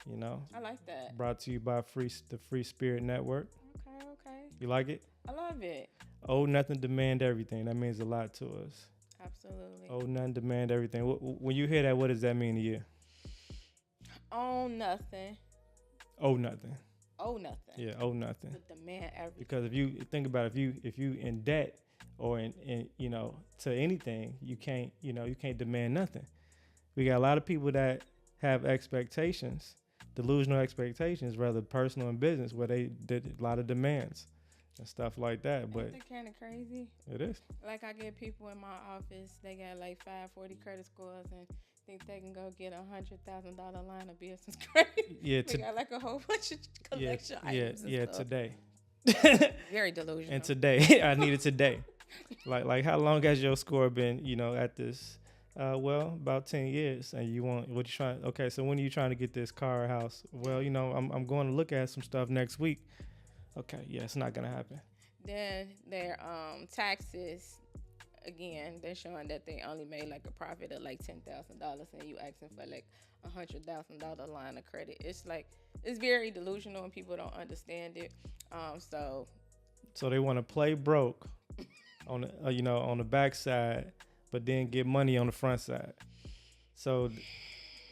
You know, I like that. brought to you by the Free Spirit Network. Okay, okay. You like it? I love it. Owe nothing, demand everything. That means a lot to us. Absolutely. Owe nothing, demand everything. When you hear that, what does that mean to you? Own nothing. Owe nothing. Owe nothing. Yeah, owe nothing. But demand everything. Because if you think about it, if you in debt or in to anything, you can't demand nothing. We got a lot of people that have expectations, delusional expectations, rather personal and business, where they did a lot of demands and stuff like that. But Ain't that kind of crazy? it is. Like I get people in my office, they got like 540 credit scores and think they can go get $100,000 line of business credit. Yeah, They got like a whole bunch of collection items. And stuff. today. Very delusional. And today, I need it today. Like how long has your score been, at this? Well, about 10 years. And what you trying? Okay, so when are you trying to get this car or house? Well, I'm going to look at some stuff next week. Okay, yeah, it's not gonna happen. Then their taxes, again, they're showing that they only made like a profit of like $10,000, and you asking for like $100,000 line of credit. It's like it's very delusional, and people don't understand it. So they want to play broke on the on the backside, but then get money on the front side. So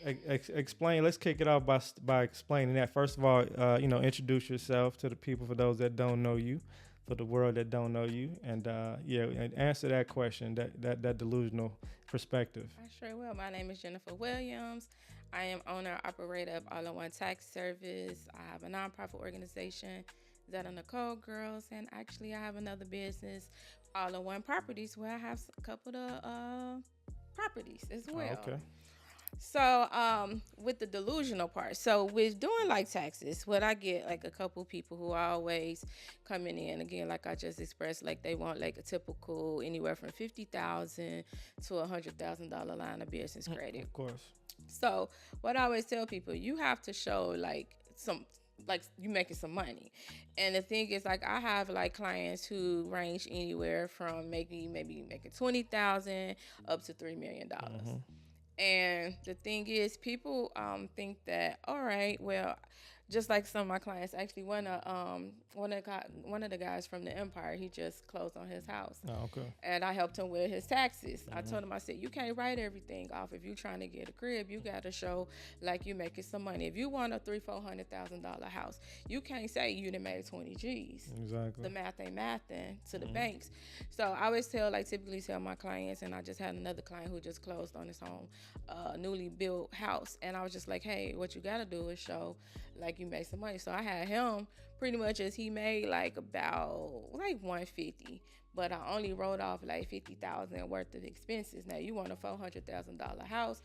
explain. Let's kick it off by explaining that. First of all, introduce yourself to the people, for those that don't know you, for the world that don't know you, and and answer that question, that delusional perspective. I sure will. My name is Jennifer Williams. I am owner operator of All-in-One Tax Service. I have a nonprofit organization, Zeta Nicole Girls, and actually I have another business, All-in-One Properties, where I have a couple of properties as well. Oh, okay. So with the delusional part, so with doing like taxes, what I get like a couple people who are always coming in, again, like I just expressed, like they want like a typical anywhere from $50,000 to $100,000 line of business credit. Of course. So what I always tell people, you have to show like you making some money. And the thing is, like, I have like clients who range anywhere from maybe making $20,000 up to $3 million. Mm-hmm. And the thing is, people think that, all right, well, just like some of my clients, actually one of the guys from the Empire, he just closed on his house. Oh, okay. And I helped him with his taxes. Mm-hmm. I told him, I said, you can't write everything off. If you're trying to get a crib, you got to show like you making some money. If you want a $300,000-$400,000 house, you can't say you done made 20 G's. Exactly. The math ain't mathing to the banks. So I always typically tell my clients, and I just had another client who just closed on his home, newly built house. And I was just like, hey, what you got to do is show like you made some money. So I had him pretty much as he made like about like 150, but I only wrote off like 50,000 worth of expenses. Now you want a $400,000 house,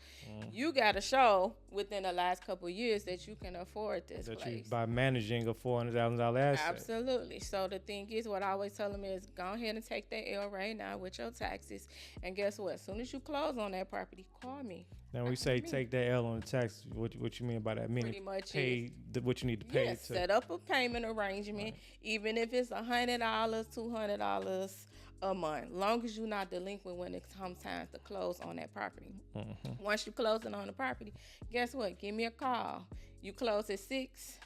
you got to show within the last couple of years that you can afford this that place. you by managing a $400,000 asset. Absolutely. So the thing is, what I always tell them is, go ahead and take that L right now with your taxes, and guess what? As soon as you close on that property, call me. Now, when we say take that L on the tax, what you mean by that? Meaning Pretty much pay what you need to pay. Yes, set up a payment arrangement, even if it's $100, $200 a month, long as you're not delinquent when it comes time to close on that property. Mm-hmm. Once you closing on the property, guess what? Give me a call. You close at 6,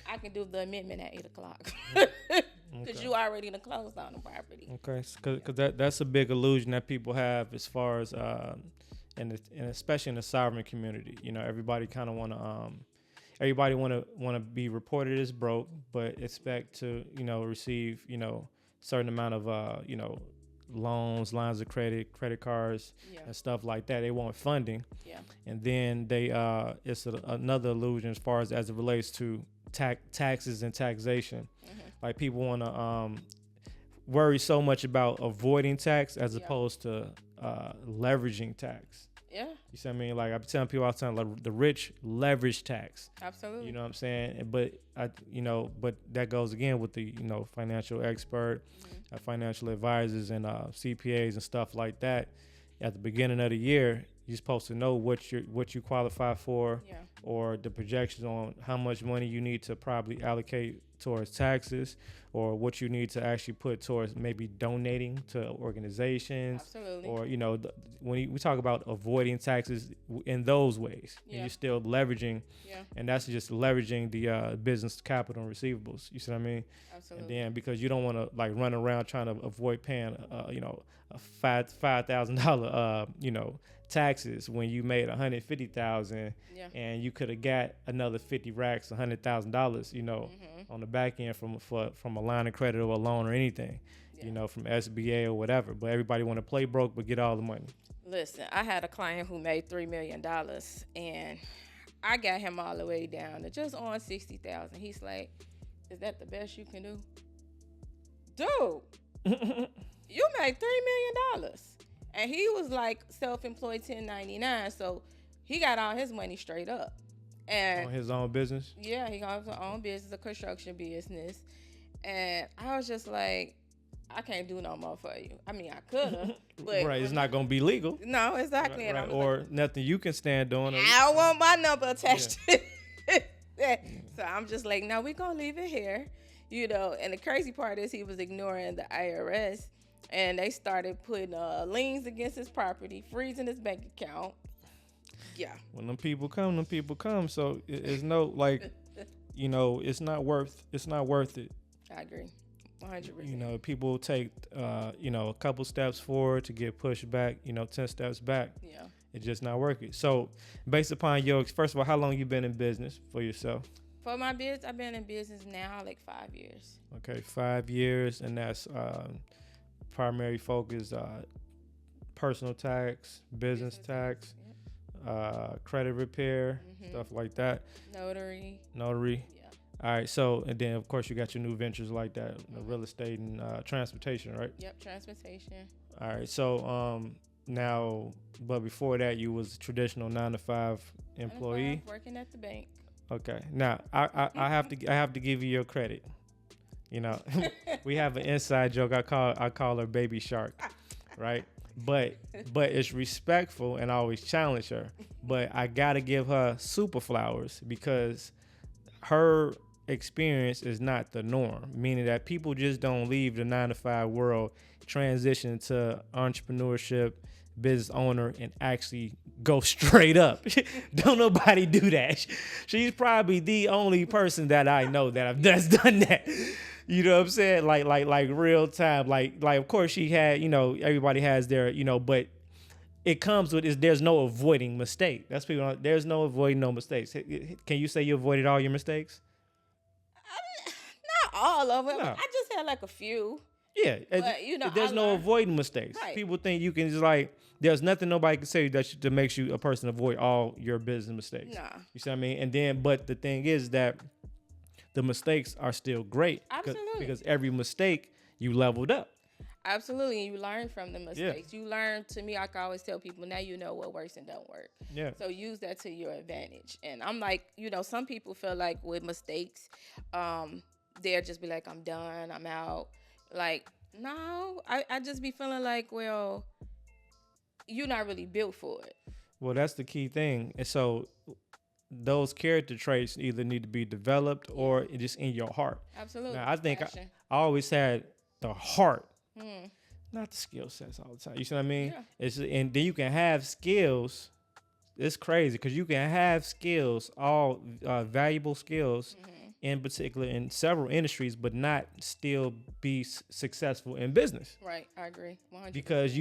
I can do the amendment at 8 o'clock. Because you already done closed on the property. Okay, because that's a big illusion that people have as far as and especially in the sovereign community. Everybody kind of want to be reported as broke, but expect to receive certain amount of loans, lines of credit cards, and stuff like that. They want funding, and then they it's another illusion as far as it relates to taxes and taxation. Like people want to worry so much about avoiding tax as opposed to leveraging tax. Yeah. You see what I mean? Like I'm telling people all the time, like the rich leverage tax. Absolutely. You know what I'm saying? But but that goes again with the financial expert, financial advisors, and CPAs and stuff like that. At the beginning of the year, you're supposed to know what you qualify for, or the projections on how much money you need to probably allocate towards taxes, or what you need to actually put towards maybe donating to organizations. Absolutely. Or when we talk about avoiding taxes in those ways, and you're still leveraging, and that's just leveraging the business capital and receivables. You see what I mean? Absolutely. And then because you don't want to like run around trying to avoid paying a $5,000 taxes when you made $150,000, and you could have got another 50 racks, $100,000, on the back end from a line of credit or a loan or anything, from SBA or whatever. But everybody want to play broke but get all the money. Listen, I had a client who made $3 million, and I got him all the way down to just on $60,000. He's like, "Is that the best you can do?" Dude, you made $3 million. And he was like self-employed 1099, so he got all his money straight up. And on his own business? Yeah, he got his own business, a construction business. And I was just like, I can't do no more for you. I mean, I could have, but right, it's not gonna be legal. No, exactly. Right, or like, nothing you can stand on. I don't want my number attached to it. So I'm just like, no, we're gonna leave it here. And the crazy part is he was ignoring the IRS. And they started putting liens against his property, freezing his bank account. Yeah. When them people come. So it's no like, it's not worth it. I agree, 100%. People take a couple steps forward to get pushed back. 10 steps back. Yeah. It's just not working. So based upon first of all, how long you been in business for yourself? For my business, I've been in business now like 5 years. Okay, 5 years, and that's primary focus, personal tax, business tax, credit repair, stuff like that. Notary. Yeah. All right. So, and then of course you got your new ventures like that, real estate and transportation, right? Yep, transportation. All right. So, now, but before that, you was a traditional 9-to-5 employee. Working at the bank. Okay. Now, I have to give you your credit. We have an inside joke. I call her Baby Shark, right? But it's respectful, and I always challenge her. But I gotta give her super flowers because her experience is not the norm. Meaning that people just don't leave the 9-to-5 world, transition to entrepreneurship, business owner, and actually go straight up. Don't nobody do that. She's probably the only person that I know that's done that. You know what I'm saying? Like real time. Like of course she had, everybody has their, but it comes with there's no avoiding mistake. That's people. There's no avoiding no mistakes. Can you say you avoided all your mistakes? Not all of them. No. I just had like a few. Yeah, but, there's no avoiding mistakes. Right. People think you can just there's nothing nobody can say that makes you a person avoid all your business mistakes. Nah. You see what I mean? And then, but the thing is that the mistakes are still great. Absolutely. Because every mistake you leveled up. Absolutely. You learn from the mistakes. Yeah. You learn, to me, I can always tell people, now you know what works and don't work. Yeah. So use that to your advantage. And I'm like, some people feel like with mistakes, they'll just be like, I'm done, I'm out. Like, no, I just be feeling like, well, you're not really built for it. Well, that's the key thing. And so those character traits either need to be developed or just in your heart. Absolutely. Now, I think I always had the heart, not the skill sets all the time. You see what I mean? Yeah. And then you can have skills. It's crazy because you can have skills, all valuable skills, in particular in several industries, but not still be successful in business. Right, I agree, 100%. Because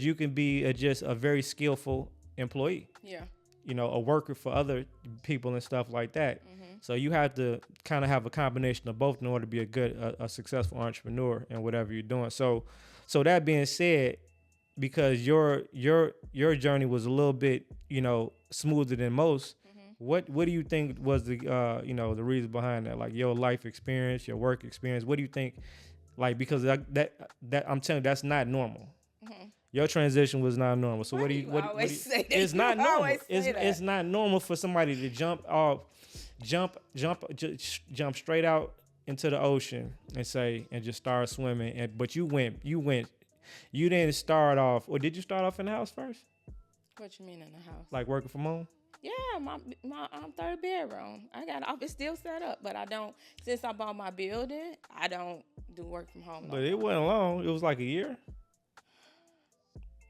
you can be just a very skillful employee. Yeah. A worker for other people and stuff like that. So you have to kind of have a combination of both in order to be a successful entrepreneur in whatever you're doing. So that being said, because your journey was a little bit, smoother than most, what do you think was the the reason behind that? Like your life experience, your work experience. What do you think? Like, because that I'm telling you, that's not normal. Your transition was not normal. So what do you say that? It's not normal. It's not normal for somebody to jump straight out into the ocean and just start swimming. But you didn't start off, or did you start off in the house first? What you mean in the house? Like working from home? Yeah, my third bedroom. I got office still set up, but I don't. Since I bought my building, I don't do work from home no But it more. wasn't long. It was like a year.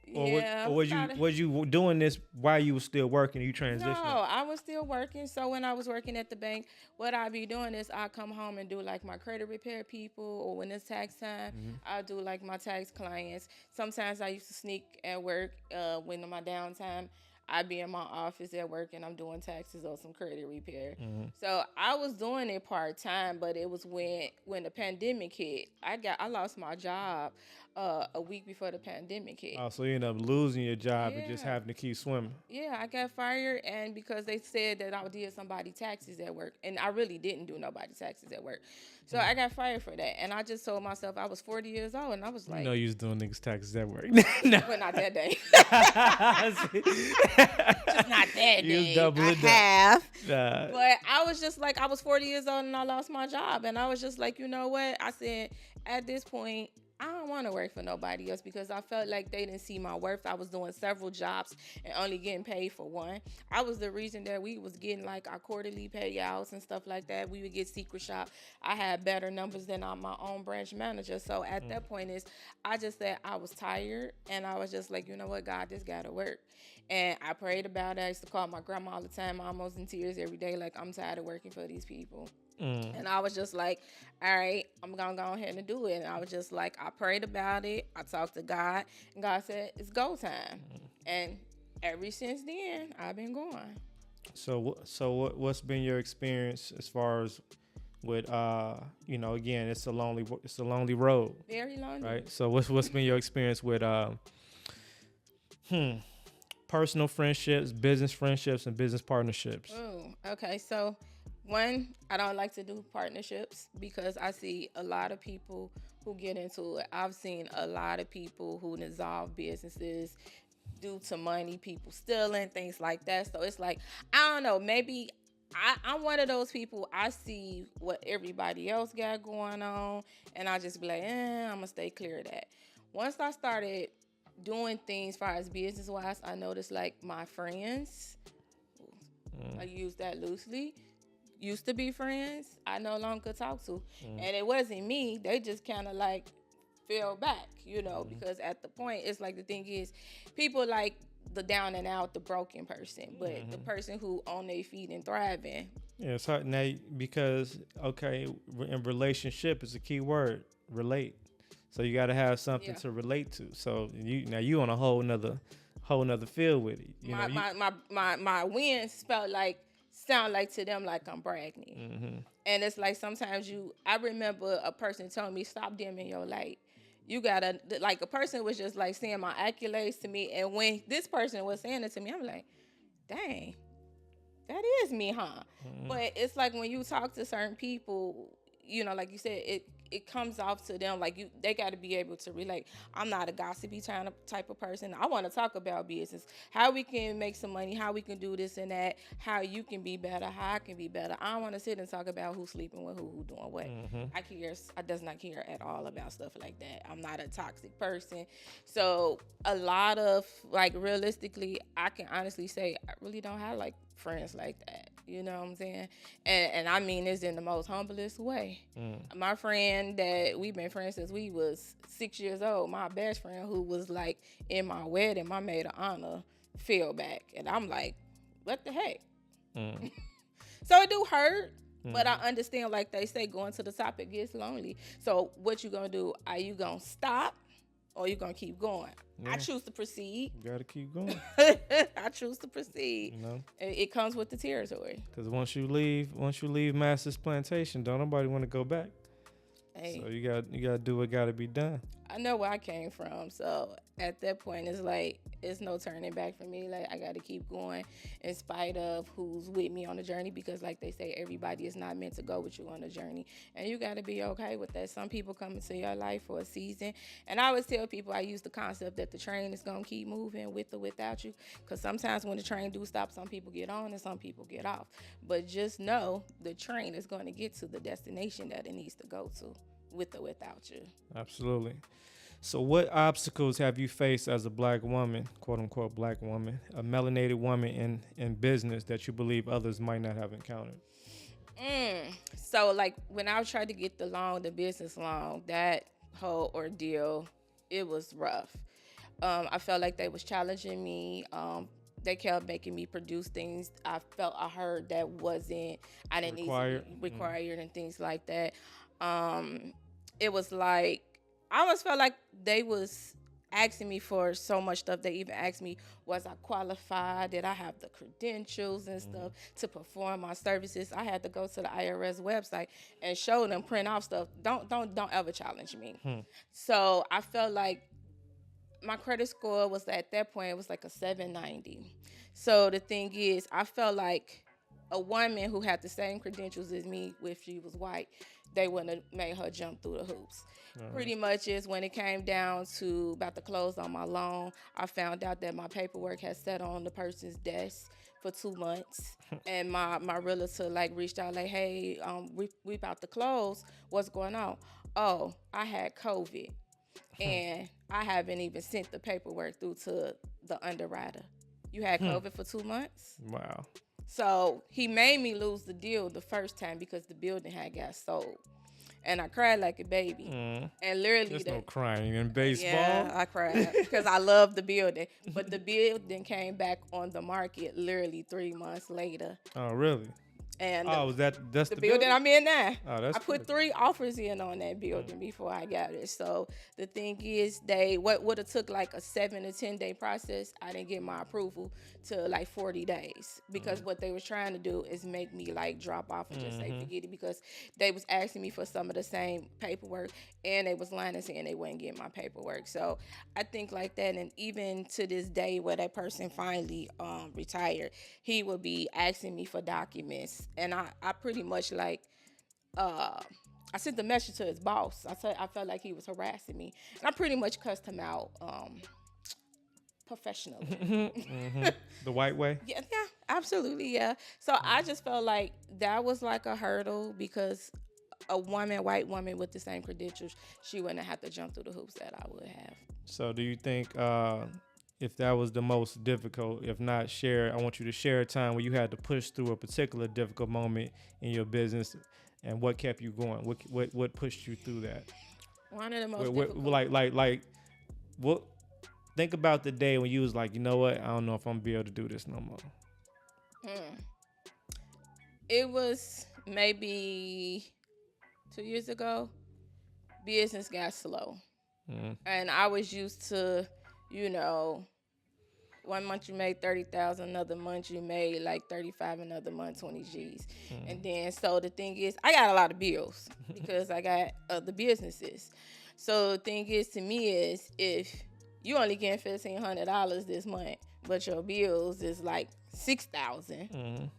Yeah, I Or was about to. was you doing this while you was still working? You No, transitioning. I was still working. So when I was working at the bank, what I be doing is I come home and do like my credit repair people, or when it's tax time, I do like my tax clients. Sometimes I used to sneak at work when in my downtime. I be in my office at work and I'm doing taxes or some credit repair. So I was doing it part time, but it was when the pandemic hit. I lost my job a week before the pandemic hit. Oh, so you end up losing your job and just Yeah. having to keep swimming. Yeah, I got fired, and because they said that I did somebody taxes at work, and I really didn't do nobody taxes at work, so I got fired for that. And I just told myself I was 40 years old, and I was You like, know you was doing niggas taxes at work. well, not that day, You just not that was day. doubling I up. have, Nah. but I was just like, I was 40 years old, and I lost my job, and I was just like, you know what? I said, at this point, I don't want to work for nobody else because I felt like they didn't see my worth. I was doing several jobs and only getting paid for one. I was the reason that we was getting like our quarterly payouts and stuff like that. We would get secret shop. I had better numbers than my own branch manager. So at that point I just said I was tired and I was just like, you know what, God, this gotta work. And I prayed about it. I used to call my grandma all the time, almost in tears every day, like I'm tired of working for these people. And I was just like, all right, I'm going to go ahead and do it. And I was just like, I prayed about it. I talked to God. And God said, it's go time. And ever since then, I've been going. So what's been your experience as far as with again, it's a lonely road, Very lonely. right? So what's been your experience with personal friendships, business friendships, and business partnerships? Ooh, okay. So, one, I don't like to do partnerships because I see a lot of people who get into it. I've seen a lot of people who dissolve businesses due to money, people stealing, things like that. So it's like, I don't know, maybe I'm one of those people. I see what everybody else got going on, and I just be like, I'm gonna stay clear of that. Once I started doing things as far as business wise, I noticed like my friends, I use that loosely, used to be friends, I no longer talk to. And it wasn't me. They just kind of like fell back, because at the point, it's like the thing is, people like the down and out, the broken person, but the person who on their feet and thriving. Yeah, it's hard now because in relationship is a key word, relate. So you got to have something to relate to. So you on a whole nother field with it. My wins sound like to them like I'm bragging. And it's like sometimes I remember a person telling me, stop dimming your light. You gotta, like, a person was just like saying my accolades to me, and when this person was saying it to me, I'm like, dang, that is me, huh? But it's like when you talk to certain people, like you said, it comes off to them like they got to be able to relate. I'm not a gossipy type of person. I want to talk about business, how we can make some money, how we can do this and that, how you can be better, how I can be better. I don't want to sit and talk about who's sleeping with who doing what. I does not care at all about stuff like that. I'm not a toxic person. So a lot of, like, realistically, I can honestly say I really don't have like friends like that. You know what I'm saying? And I mean this in the most humblest way. My friend that we've been friends since we was 6 years old, my best friend who was like in my wedding, my maid of honor, fell back. And I'm like, what the heck? So it do hurt. But I understand, like they say, going to the top, it gets lonely. So what you gonna do? Are you gonna stop or you gonna keep going? Yeah. I choose to proceed. You gotta keep going. I choose to proceed. It comes with the territory. Because once you leave Master's Plantation, don't nobody want to go back. Hey. So you gotta do what gotta be done. I know where I came from, so at that point, it's like it's no turning back for me. Like, I gotta keep going in spite of who's with me on the journey, because like they say, everybody is not meant to go with you on the journey, and you gotta be okay with that. Some people come into your life for a season, and I always tell people, I use the concept that the train is gonna keep moving with or without you, because sometimes when the train do stop, some people get on and some people get off. But just know the train is going to get to the destination that it needs to go to, with or without you. Absolutely. So, what obstacles have you faced as a black woman, quote unquote black woman, a melanated woman in business that you believe others might not have encountered? So like when I tried to get the business loan, that whole ordeal, it was rough. I felt like they was challenging me. They kept making me produce things I heard that wasn't I didn't need to Required. be required and things like that. Um, it was like I almost felt like they was asking me for so much stuff. They even asked me, was I qualified? Did I have the credentials and stuff to perform my services? I had to go to the IRS website and show them, print off stuff. Don't ever challenge me. So I felt like my credit score was at that point, it was like a 790. So the thing is, I felt like a woman who had the same credentials as me, if she was white, they wouldn't have made her jump through the hoops. Pretty much is when it came down to about to close on my loan, I found out that my paperwork had sat on the person's desk for 2 months, and my realtor like reached out like, hey, we about to close. What's going on? Oh, I had COVID, and I haven't even sent the paperwork through to the underwriter. You had COVID for 2 months? Wow. So he made me lose the deal the first time because the building had got sold. And I cried like a baby. And literally, There's no crying in baseball. yeah, I cried because I love the building. But the building came back on the market literally 3 months later. Oh, really? And Oh, that's the building I'm in now. Oh, that's I put 3 offers in on that building before I got it. So the thing is, what would have took like a 7 to 10 day process, I didn't get my approval till like 40 days because what they was trying to do is make me like drop off and just say forget it, because they was asking me for some of the same paperwork and they was lying and saying they wouldn't get my paperwork. So I think like that, and even to this day where that person finally retired, he would be asking me for documents, and I pretty much like I sent the message to his boss. I felt like he was harassing me, and I pretty much cussed him out professionally. The white way? Yeah, absolutely, yeah. So I just felt like that was like a hurdle because a white woman with the same credentials, she wouldn't have to jump through the hoops that I would have. So do you think if that was the most difficult, if not share, I want you to share a time where you had to push through a particular difficult moment in your business, and what kept you going? What pushed you through that? One of the most difficult. Like what? Think about the day when you was like, you know what? I don't know if I'm gonna be able to do this no more. It was maybe 2 years ago. Business got slow, and I was used to, 1 month you made 30,000, another month you made like 35, another month 20 G's, and then so the thing is, I got a lot of bills because I got other businesses. So the thing is to me is, if you only getting $1,500 this month, but your bills is like 6,000,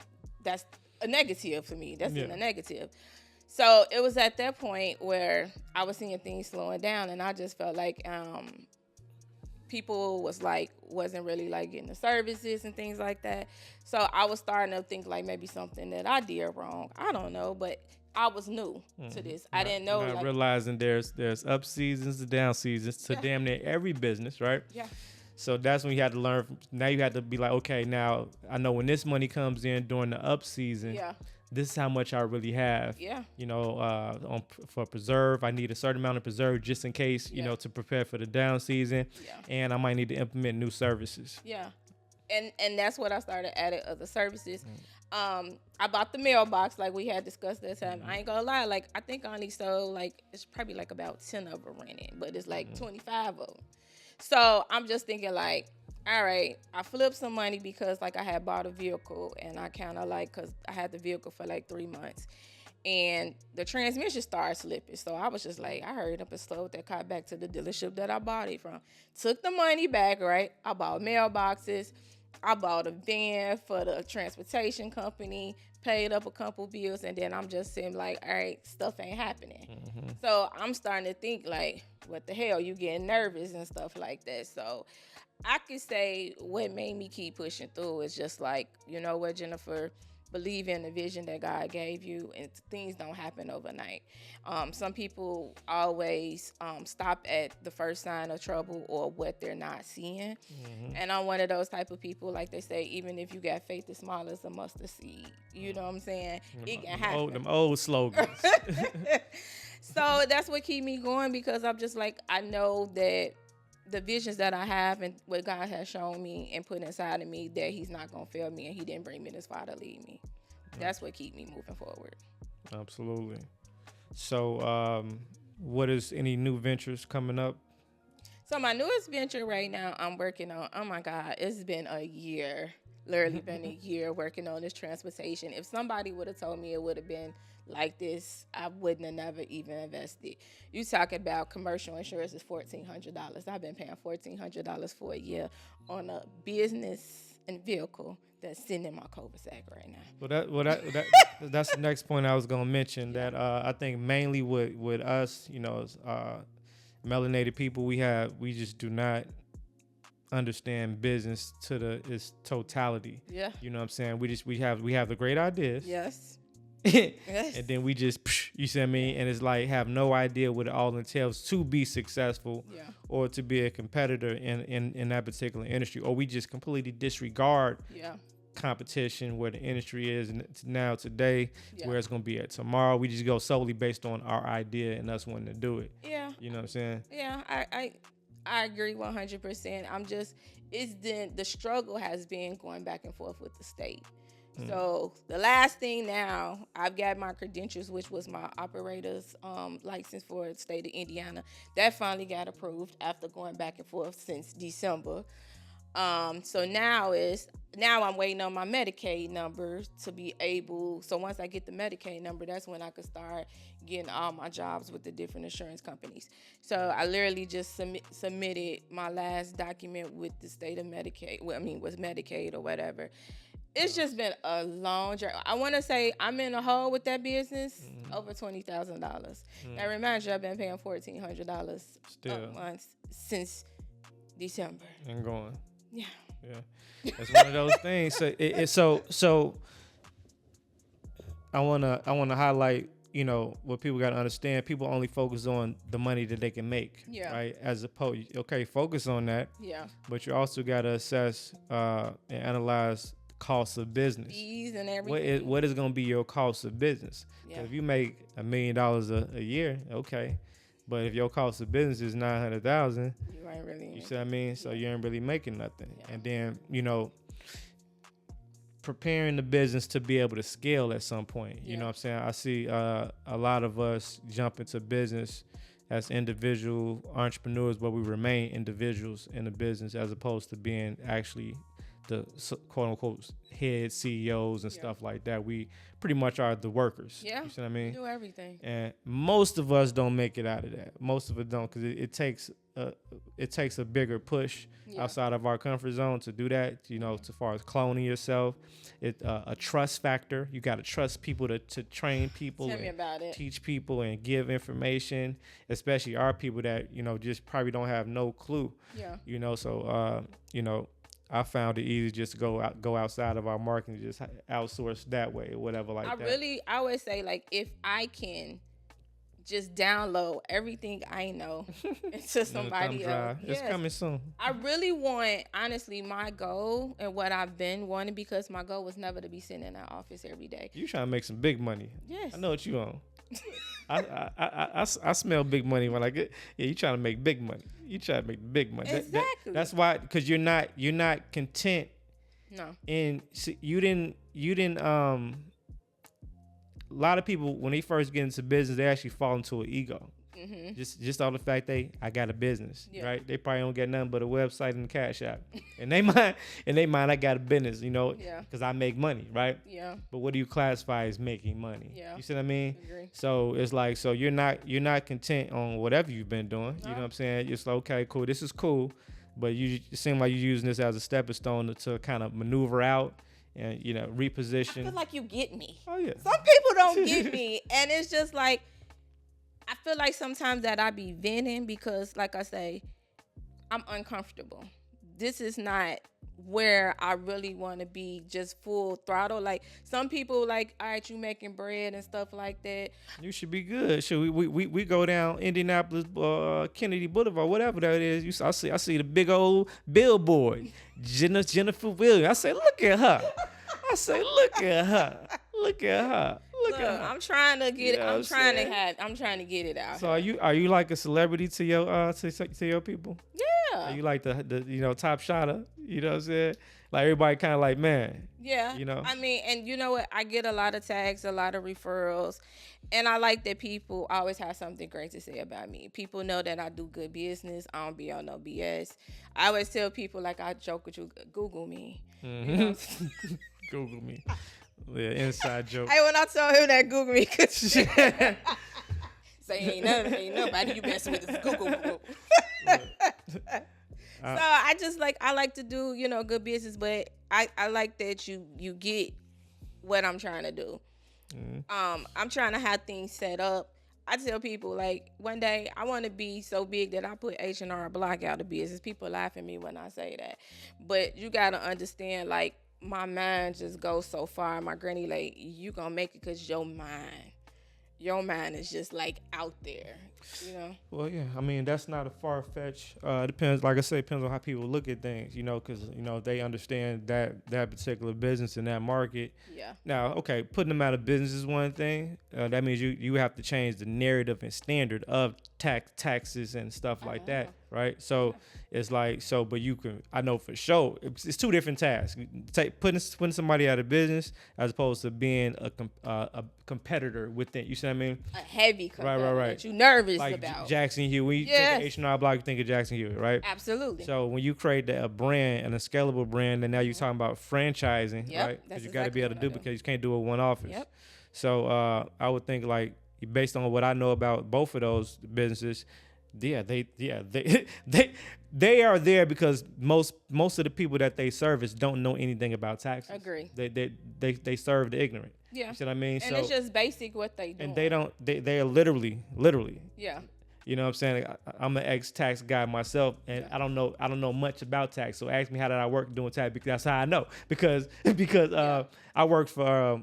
that's a negative for me. That's in a negative. So it was at that point where I was seeing things slowing down, and I just felt like people wasn't really like getting the services and things like that. So I was starting to think like maybe something that I did wrong. I don't know, but I was new to this. I didn't know. Not realizing there's up seasons and down seasons to damn near every business, right? Yeah. So that's when you had to learn. Now you had to be like, okay, now I know when this money comes in during the up season. Yeah. This is how much I really have. Yeah. For preserve, I need a certain amount of preserve just in case, to prepare for the down season. Yeah. And I might need to implement new services. Yeah. And that's what I started adding other services. I bought the mailbox like we had discussed that time. I ain't gonna lie, like I think I only sold like it's probably like about 10 of them rented, but it's like 25 of them. So I'm just thinking like, all right, I flipped some money because like I had bought a vehicle, and I kind of like, cause I had the vehicle for like 3 months, and the transmission started slipping. So I was just like, I hurried up and slowed that car back to the dealership that I bought it from. Took the money back, right? I bought mailboxes. I bought a van for the transportation company, paid up a couple bills, and then I'm just saying like, all right, stuff ain't happening. So I'm starting to think like, what the hell? You getting nervous and stuff like that. So I could say what made me keep pushing through is just like, you know what, Jennifer, believe in the vision that God gave you, and things don't happen overnight. Some people always stop at the first sign of trouble or what they're not seeing. And I'm one of those type of people, like they say, even if you got faith as small as a mustard seed, you know what I'm saying? It can happen. Them old slogans. So that's what keep me going, because I'm just like, I know that the visions that I have and what God has shown me and put inside of me, that he's not going to fail me, and he didn't bring me this far to leave me. That's what keep me moving forward. Absolutely. So what is any new ventures coming up? So my newest venture right now I'm working on, oh my God, it's been a year. Literally been a year working on this transportation. If somebody would have told me it would have been like this, I wouldn't have never even invested. You talk about commercial insurance is $1,400. I've been paying $1,400 for a year on a business and vehicle that's sitting in my cul-de-sac right now. That's the next point I was gonna mention. That I think mainly with us, melanated people, we just do not understand business to its totality. Yeah. You know what I'm saying? We have the great ideas. Yes. Yes. And then we just, you see what I mean? And it's like, have no idea what it all entails to be successful, or to be a competitor in that particular industry. Or we just completely disregard competition where the industry is now today, where it's going to be at tomorrow. We just go solely based on our idea and us wanting to do it. Yeah. You know what I'm saying? Yeah, I agree 100%. The struggle has been going back and forth with the state. So the last thing now, I've got my credentials, which was my operator's license for the state of Indiana. That finally got approved after going back and forth since December. So now I'm waiting on my Medicaid number to be able. So once I get the Medicaid number, that's when I could start getting all my jobs with the different insurance companies. So I literally just submitted my last document with the state of Medicaid. With Medicaid or whatever. It's just been a long journey. I want to say I'm in a hole with that business over $20,000. Now, remind you, I've been paying $1,400 a month since December. And going. Yeah. It's one of those things. So I wanna highlight, what people gotta understand. People only focus on the money that they can make. Yeah. Right. As opposed, focus on that. Yeah. But you also gotta assess and analyze cost of business. Fees and everything. What is going to be your cost of business? Yeah. If you make $1 million a year, okay, but if your cost of business is $900,000, you ain't really. You see what I mean? So you ain't really making nothing. Yeah. And then preparing the business to be able to scale at some point. You know what I'm saying? I see a lot of us jump into business as individual entrepreneurs, but we remain individuals in the business as opposed to being actually the quote unquote head CEOs and stuff like that. We pretty much are the workers. Yeah. You see what I mean? We do everything. And most of us don't make it out of that. Most of it don't, because it takes a bigger push outside of our comfort zone to do that, as far as cloning yourself. It's a trust factor. You got to trust people to train people. Tell me about it. Teach people and give information, especially our people that, just probably don't have no clue. Yeah. So, I found it easy just to go outside of our marketing, just outsource that way or whatever like that. I would say, like, if I can just download everything I know into somebody else. It's coming soon. I really want, honestly, my goal and what I've been wanting, because my goal was never to be sitting in that office every day. You trying to make some big money. Yes. I know what you on. I smell big money when I get. Yeah, you trying to make big money. You trying to make big money. Exactly. That's why, because you're not content. No. And you didn't. A lot of people, when they first get into business, they actually fall into an ego. Mm-hmm. Just all the fact I got a business, right? They probably don't get nothing but a website and a cash app. And they mind I got a business, because I make money, right? Yeah. But what do you classify as making money? Yeah. You see what I mean? Agree. So it's like, so you're not content on whatever you've been doing. No. You know what I'm saying? It's like, okay, cool, this is cool, but it seems like you're using this as a stepping stone to kind of maneuver out and reposition. I feel like you get me. Oh yeah. Some people don't get me, and it's just like, I feel like sometimes that I be venting because, like I say, I'm uncomfortable. this is not where I really want to be just full throttle. Like some people like, all right, you making bread and stuff like that. You should be good. Should we go down Indianapolis, Kennedy Boulevard, whatever that is. I see the big old billboard, Jennifer Williams. I say, look at her. I say, look at her. Look at her. Look at her. I'm trying to get it. Yeah, I'm trying to have. I'm trying to get it out. So are you like a celebrity to your to your people? Yeah. Are you like the top shotter? You know what I'm saying? Like everybody kind of like, man. Yeah. You know. I mean, and you know what? I get a lot of tags, a lot of referrals, and I like that people always have something great to say about me. People know that I do good business. I don't be on no BS. I always tell people, like, I joke with you, Google me. Mm-hmm. You know? Google me. Yeah, inside joke. Hey, when I told him that Google me, cause say ain't nobody you messing with is Google. So I like to do, good business, but I like that you get what I'm trying to do. I'm trying to have things set up. I tell people, like, one day I want to be so big that I put H&R Block out of business. People laugh at me when I say that, but you gotta understand, like, my mind just goes so far. My granny, like, you gonna make it because your mind is just, like, out there, Well, yeah, I mean, that's not a far-fetched, depends, like I say, depends on how people look at things, because, they understand that particular business in that market. Yeah. Now, okay, putting them out of business is one thing. That means you have to change the narrative and standard of taxes and stuff like that, right? So it's like, but you can, I know for sure, it's two different tasks. Putting somebody out of business as opposed to being a competitor within, you see what I mean? A heavy competitor right. that you nervous like about. Jackson Hewitt. When you think of H&R Block, you think of Jackson Hewitt, right? Absolutely. So when you create a brand and a scalable brand, and now you're talking about franchising, right? Because you got to be able to do because you can't do it one office. Yep. So I would think, like, based on what I know about both of those businesses, they are there because most of the people that they service don't know anything about taxes. Agree. They serve the ignorant. Yeah. You see what I mean? And it's just basic what they do. And they are literally. Yeah. You know what I'm saying? I'm an ex-tax guy myself, and I don't know much about tax. So ask me how did I work doing tax, because that's how I know. Because I work for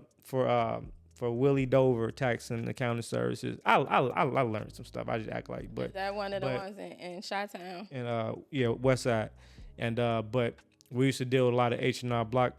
Willie Dover Tax and Accounting Services. I learned some stuff. I just act like, but is that one of the ones in Chi-Town? And West Side, and but we used to deal with a lot of H&R Block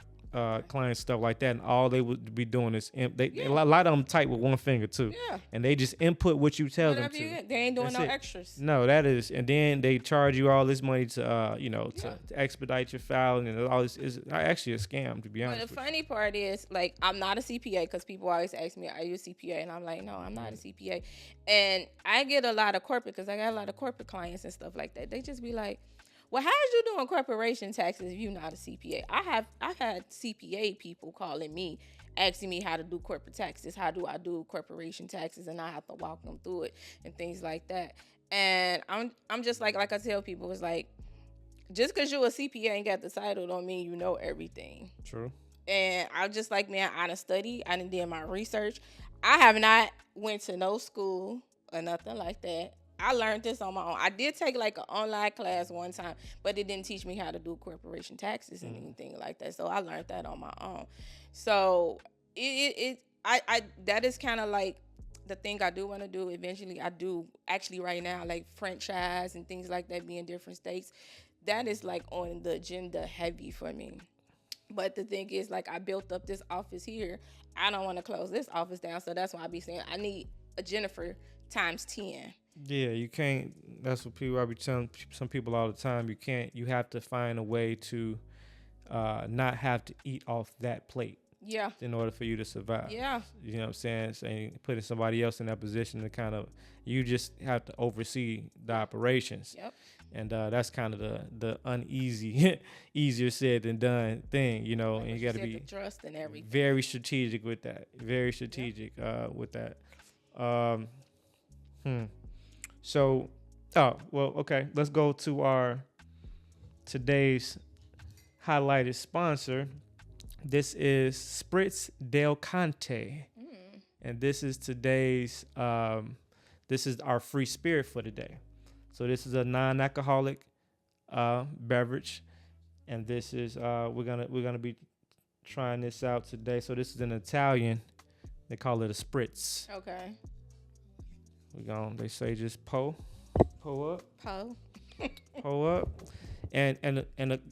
clients, stuff like that, and all they would be doing is a lot of them type with one finger too. Yeah. And they just input what you tell Whatever them to. They ain't doing That's no it. extras. No, that is, and then they charge you all this money to to expedite your filing, and all this is actually a scam, to be honest. But the funny part is, like, I'm not a CPA, because people always ask me, are you a CPA? And I'm like, no, I'm not a CPA. And I get a lot of corporate, because I got a lot of corporate clients and stuff like that. They just be like, well, how is you doing corporation taxes if you're not a CPA? I've had CPA people calling me, asking me how to do corporate taxes. How do I do corporation taxes? And I have to walk them through it and things like that. And I'm just like I tell people, it's like, just because you're a CPA and got the title don't mean you know everything. True. And I'm just like, man, I done studied. I done did my research. I have not went to no school or nothing like that. I learned this on my own. I did take like an online class one time, but it didn't teach me how to do corporation taxes and anything like that. So I learned that on my own. So I that is kind of like the thing I do want to do. Eventually, I do actually right now, like franchise and things like that, be in different states. That is like on the agenda heavy for me. But the thing is, like, I built up this office here. I don't want to close this office down, so that's why I be saying I need a Jennifer times 10. Yeah, you can't. That's what I be telling some people all the time. You have to find a way to not have to eat off that plate. Yeah. In order for you to survive. Yeah. You know what I'm saying? Saying putting somebody else in that position to kind of, you just have to oversee the operations. Yep. And that's kind of the uneasy, easier said than done thing, like, and you got to be trust and everything. Very strategic with that. Very strategic with that. So, okay. Let's go to our today's highlighted sponsor. This is Spritz Del Conte, and this is today's. This is our free spirit for today. So this is a non-alcoholic beverage and this is we're gonna be trying this out today. So this is an Italian. They call it a spritz. Okay. They say just pull up, pull up, and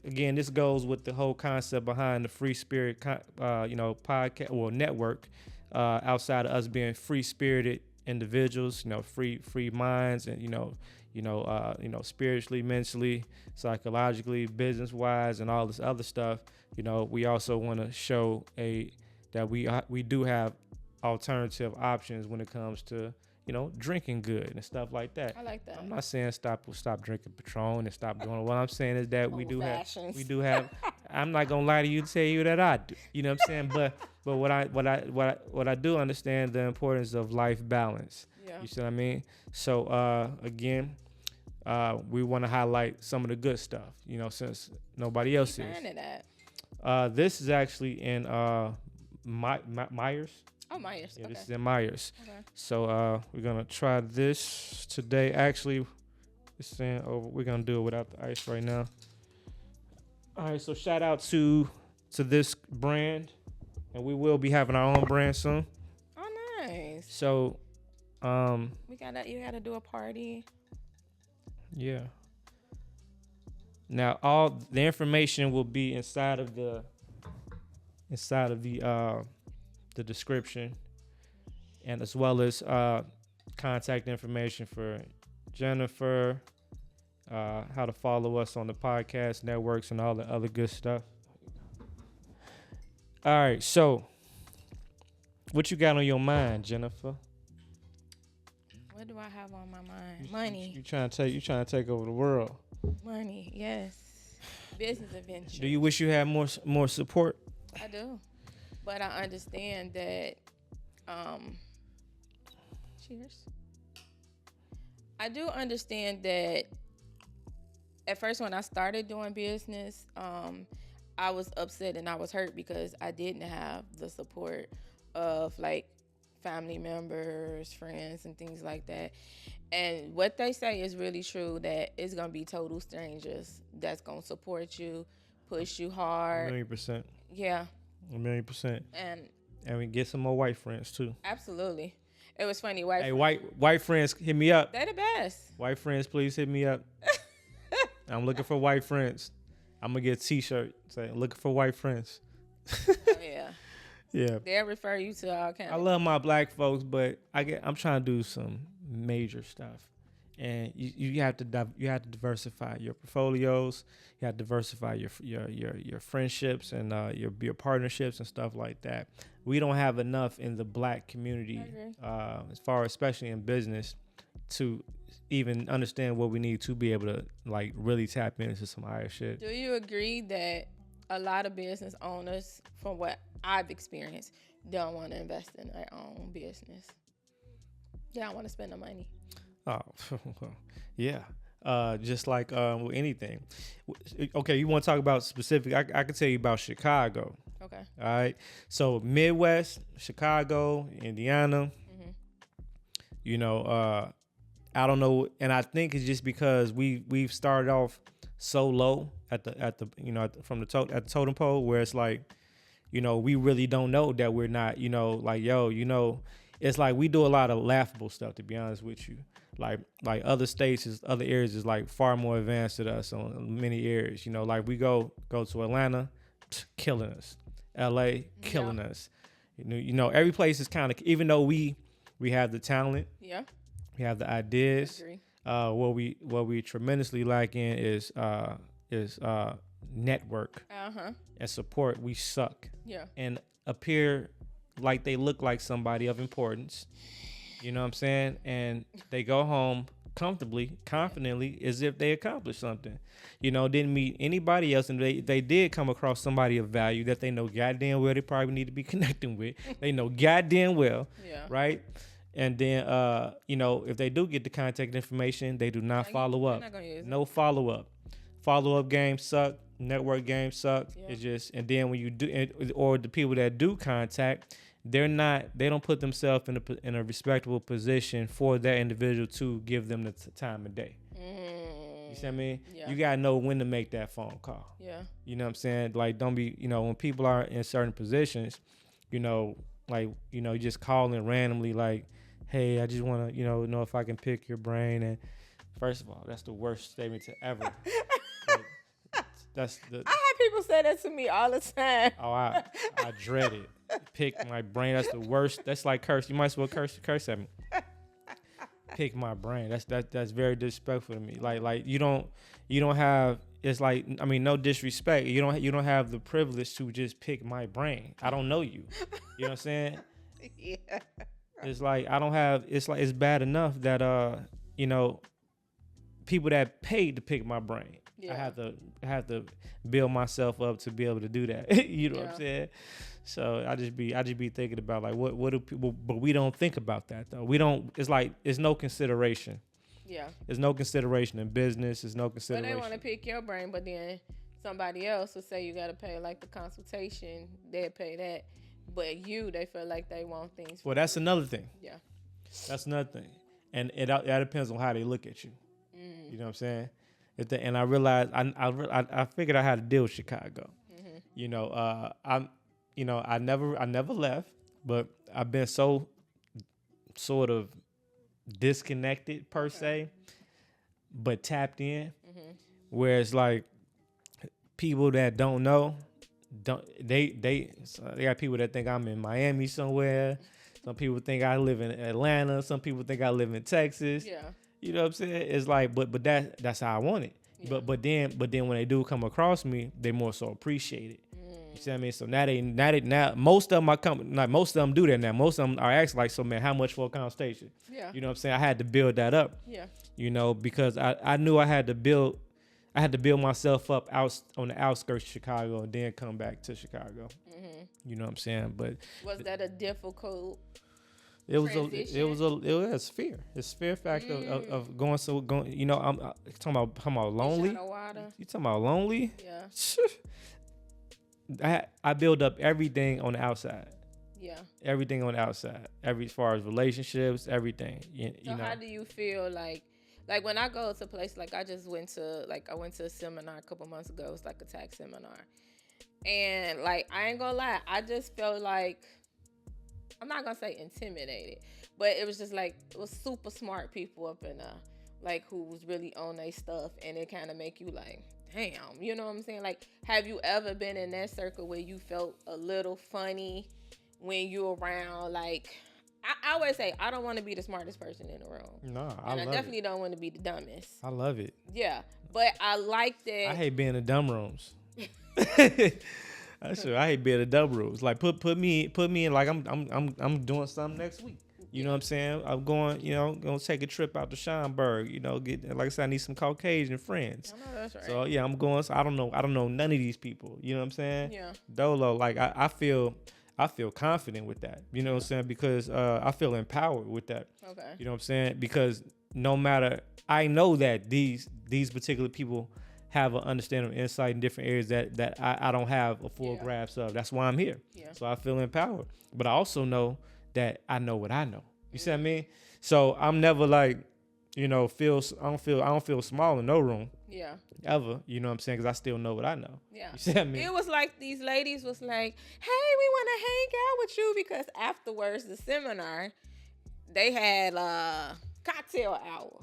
again, this goes with the whole concept behind the Free Spirit, podcast or network. Outside of us being free spirited individuals, free minds, and spiritually, mentally, psychologically, business wise, and all this other stuff. We also want to show that we do have alternative options when it comes to drinking good and stuff like that. I like that. I'm not saying stop drinking Patron and stop doing it. What I'm saying is that we do have. I'm not gonna lie to you, tell you that I do. You know what I'm saying? But what I do understand the importance of life balance. Yeah. You see what I mean? So again, we want to highlight some of the good stuff. Since nobody else is. This is actually in Myers. Oh, Myers. Yeah, okay. This is in Myers. Okay. So we're gonna try this today. Actually, we're gonna do it without the ice right now. All right. So shout out to this brand, and we will be having our own brand soon. Oh, nice. So, you gotta do a party. Yeah. Now all the information will be inside of the description, and as well as contact information for Jennifer, how to follow us on the podcast networks, and all the other good stuff. All right, so what you got on your mind, Jennifer? What do I have on my mind? Money. You trying to take over the world? Money, yes. Business adventure. Do you wish you had more support? I do, but I understand that. Cheers. I do understand that. At first, when I started doing business, I was upset and I was hurt because I didn't have the support of like family members, friends, and things like that. And what they say is really true, that it's going to be total strangers that's going to support you, push you hard. 1,000,000%. Yeah. 1,000,000%. And we get some more white friends too. Absolutely. It was funny. White friends, hit me up. They're the best. White friends, please hit me up. I'm looking for white friends. I'm going to get a t-shirt saying, looking for white friends. Oh, yeah. Yeah. They'll refer you to all kinds. I love my black folks, but I'm trying to do some major stuff, and you have to diversify your portfolios. You have to diversify your friendships and your partnerships and stuff like that. We don't have enough in the black community, as far, especially in business, to even understand what we need to be able to like really tap into some higher shit. Do you agree that a lot of business owners, from what I've experienced, don't want to invest in their own business? They don't want to spend the money. Oh, yeah. Just like with anything. Okay, you want to talk about specific? I can tell you about Chicago. Okay. All right. So Midwest, Chicago, Indiana. Mm-hmm. I don't know, and I think it's just because we've started off so low at the totem pole, where it's like, we really don't know that we're not, it's like we do a lot of laughable stuff, to be honest with you. Like other states, other areas is like far more advanced than us on many areas. Like we go to Atlanta, killing us. LA, killing us. Every place is kind of, even though we have the talent, we have the ideas. What we tremendously lack in is network and support. We suck. Yeah. And appear like they look like somebody of importance. You know what I'm saying? And they go home comfortably, confidently, as if they accomplished something. Didn't meet anybody else, and they did come across somebody of value that they know goddamn well they probably need to be connecting with. They know goddamn well, right? And then, if they do get the contact information, they do not follow up. No follow up. Follow up games suck. Network games suck. Yeah. It's just, and then when you do, or the people that do contact, they don't put themselves in a respectable position for that individual to give them the time of day. You see what I mean? Yeah. You gotta know when to make that phone call. Yeah. You know what I'm saying? Like, don't be, when people are in certain positions, like, just calling randomly, like, hey, I just want to, know if I can pick your brain. And first of all, that's the worst statement to ever. Like, that's the. I have people say that to me all the time. Oh, I dread it. Pick my brain. That's the worst. That's like curse. You might as well curse at me. Pick my brain. That's very disrespectful to me. Like you don't have. It's like, I mean, no disrespect. You don't have the privilege to just pick my brain. I don't know you. You know what I'm saying? Yeah. It's like I don't have. It's like it's bad enough that people that paid to pick my brain. Yeah. I have to build myself up to be able to do that. You know what I'm saying? So I just be thinking about like what do people, but we don't think about that though. We don't. It's like it's no consideration. Yeah. There's no consideration in business. There's no consideration. But they want to pick your brain, but then somebody else will say you got to pay like the consultation. They'll pay that, but they feel like they want things. Well, that's another thing. Yeah. That's another thing, and that depends on how they look at you. You know what I'm saying? And I realized I figured out how to deal with Chicago. I never left, but I've been so sort of disconnected per se, but tapped in. Where it's like people that don't know, they got people that think I'm in Miami somewhere. Some people think I live in Atlanta. Some people think I live in Texas. Yeah. You know what I'm saying? It's like, but that's how I want it. Yeah. But then when they do come across me, they more so appreciate it. You see what I mean? So now most of them are coming. Like most of them do that now. Most of them are asking like, so man, how much for a consultation? Yeah. You know what I'm saying? I had to build that up. Yeah. Because I knew I had to build myself up out on the outskirts of Chicago and then come back to Chicago. You know what I'm saying? But was that a difficult? It was fear. It's fear factor of going. I'm talking about lonely. You talking about lonely? Yeah. I build up everything on the outside. Yeah. Everything on the outside. As far as relationships, everything. How do you feel like when I go to a place, like I went to a seminar a couple months ago. It was like a tax seminar. And like, I ain't gonna lie, I just felt like, I'm not gonna say intimidated, but it was just like, it was super smart people up in like who was really on their stuff, and it kind of make you like, damn, you know what I'm saying? Like, have you ever been in that circle where you felt a little funny when you're around? Like, I always say, I don't want to be the smartest person in the room. No, I definitely don't want to be the dumbest. I love it. Yeah, but I like that. I hate being in dumb rooms. I hate being in dumb rooms. Like put me in like I'm doing something next week. You know what I'm saying? I'm going, gonna take a trip out to Schaumburg. Get, like I said, I need some Caucasian friends. I know that's right. So yeah, I'm going. So I don't know none of these people. You know what I'm saying? Yeah. Dolo, like I feel confident with that. You know what I'm saying? Because I feel empowered with that. Okay. You know what I'm saying? Because no matter, I know that these particular people have an understanding of insight in different areas that I don't have a full grasp of. That's why I'm here. Yeah. So I feel empowered. But I also know that I know what I know. You see what I mean? So I'm never like, I don't feel small in no room. Yeah. Ever. You know what I'm saying? Because I still know what I know. Yeah. You see what I mean? It was like these ladies was like, hey, we want to hang out with you, because afterwards the seminar, they had cocktail hour.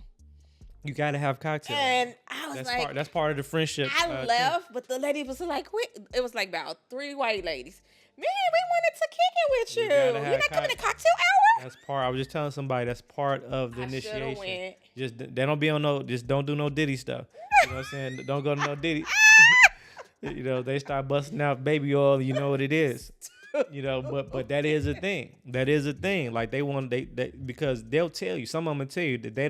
You gotta have cocktails. And I was that's part of the friendship. I left, but the lady was like, it was like about 3 white ladies. Man, we wanted to kick it with you. You're not coming to cocktail hour? That's part. I was just telling somebody that's part of the initiation. Went. Just they don't be on just don't do no Diddy stuff. You know what I'm saying? Don't go to no Diddy. They start busting out baby oil. You know what it is. But that is a thing. That is a thing. Like they because they'll tell you. Some of them will tell you that they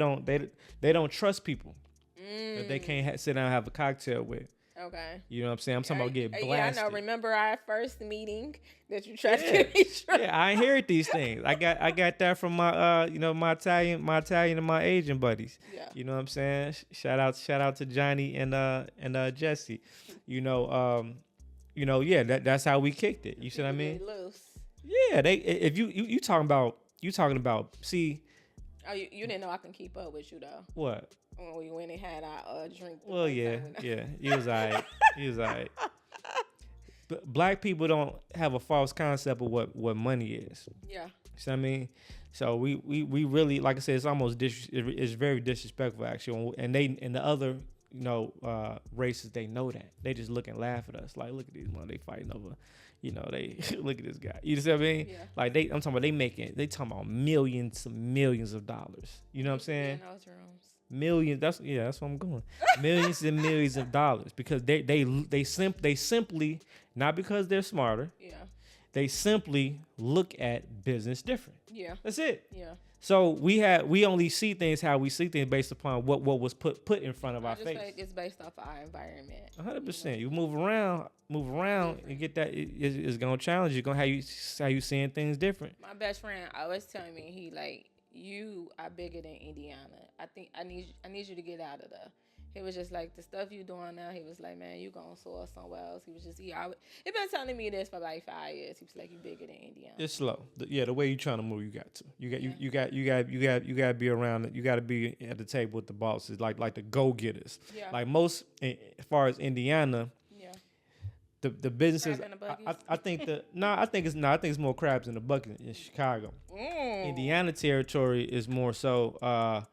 don't trust people that they can't sit down and have a cocktail with. Okay. You know what I'm saying? I'm talking about getting blasted. Yeah, I know. Remember our first meeting that you tried to get me drunk? Yeah, I inherit these things. I got that from my my Italian and my Asian buddies. Yeah. You know what I'm saying? Shout out to Johnny and Jesse. That's how we kicked it. You see what I mean? Loose. Yeah, if you talking about see. Oh, you didn't know I can keep up with you though. What? when we went and had our drink. Well, yeah. He was alright. He was alright. Black people don't have a false concept of what money is. Yeah. You know what I mean? So we really, like I said, it's almost it's very disrespectful actually. And the other races, they know that. They just look and laugh at us like, look at these mother, they fighting over. They look at this guy. You know what I mean? Yeah. Like I'm talking about they talking about millions of dollars. You know what I'm saying? In those rooms. Millions. That's what I'm going. Millions and millions of dollars because they simply, not because they're smarter. Yeah. They simply look at business different. Yeah. That's it. Yeah. So we only see things how we see things based upon what was put in front of our face. Like it's based off our environment. 100%. You move around and get that. It's gonna challenge you. Gonna how you seeing things different. My best friend always telling me, he like, you are bigger than Indiana. I think I need you to get out of there. He was just like, the stuff you doing now, he was like, man, you gonna soar somewhere else. He was just, he been telling me this for like 5 years. He was like, you bigger than Indiana. It's slow. The way you trying to move, you got to. You got to be around. You got to be at the table with the bosses, like the go getters. Yeah. Like most, as far as Indiana. Yeah. The businesses. I think it's more crabs in the bucket in Chicago. Indiana territory is more so.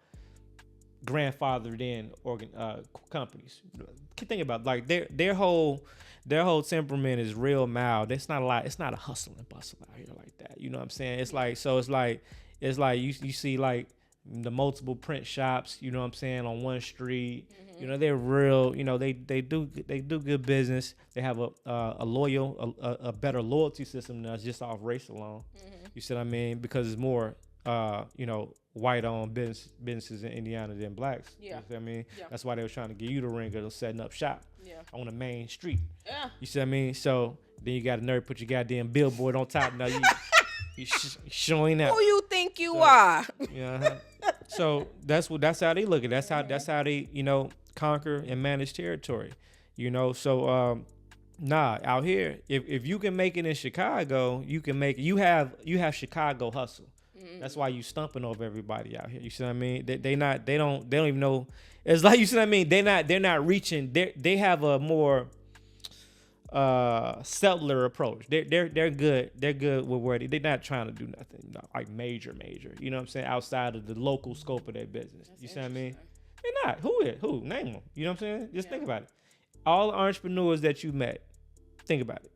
Grandfathered in companies. Think about like their whole temperament is real mild. It's not a lot. It's not a hustle and bustle out here like that. You know what I'm saying? It's like you see like the multiple print shops. You know what I'm saying, on one street. Mm-hmm. They're real. They do good business. They have a better loyalty system than us just off race alone. Mm-hmm. You see what I mean? Because it's more white-owned businesses in Indiana than blacks. Yeah. You know what I mean? Yeah. That's why they were trying to get you the ring of setting up shop on the main street. Yeah. You see what I mean? So then you got a nerve put your goddamn billboard on top. Now you showing out. Who you think you are? Yeah. So that's how they look at it. That's how they conquer and manage territory. So out here, if you can make it in Chicago, you can make it. You have Chicago hustle. That's why you stumping over everybody out here. You see what I mean? They don't even know. It's like, you see what I mean? They're not reaching. They have a more settler approach. They're good. They're good with where they're not trying to do nothing like major. You know what I'm saying? Outside of the local scope of their business. You see what I mean? They're not. Who? Name them. You know what I'm saying? Just think about it. All the entrepreneurs that you met, think about it.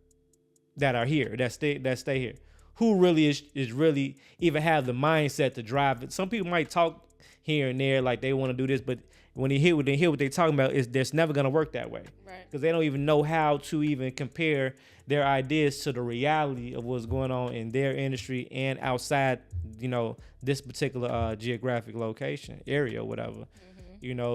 That are here. That stay here. Who really is really even have the mindset to drive it? Some people might talk here and there like they want to do this, but when they hear what they're talking about, it's never gonna work that way. Right. Because they don't even know how to even compare their ideas to the reality of what's going on in their industry and outside, this particular geographic location, area, or whatever. Mm-hmm.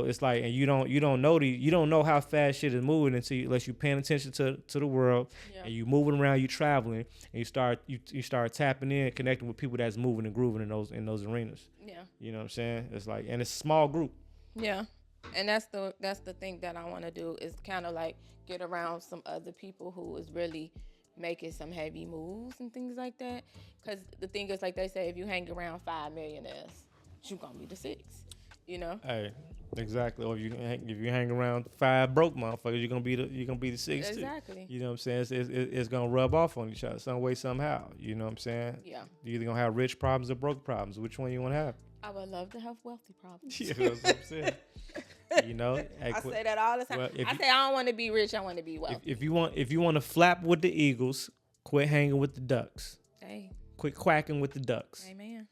It's like, and you don't know how fast shit is moving unless you paying attention to the world, and you moving around, you traveling, and you start tapping in, connecting with people that's moving and grooving in those arenas. Yeah. You know what I'm saying? It's like, and it's a small group. Yeah. And that's the thing that I want to do, is kind of like get around some other people who is really making some heavy moves and things like that. Because the thing is, like they say, if you hang around 5 millionaires, you're gonna be the 6. Hey, exactly. Or if you hang around 5 broke motherfuckers, you're gonna be the 6 too. Exactly. You know what I'm saying? It's gonna rub off on each other some way, somehow. You know what I'm saying? Yeah. You're either gonna have rich problems or broke problems. Which one you want to have? I would love to have wealthy problems. Yeah, that's what I'm saying. I say that all the time. Well, I don't want to be rich. I want to be wealthy. If you want to flap with the Eagles, quit hanging with the Ducks. Hey. Quit quacking with the Ducks. Amen.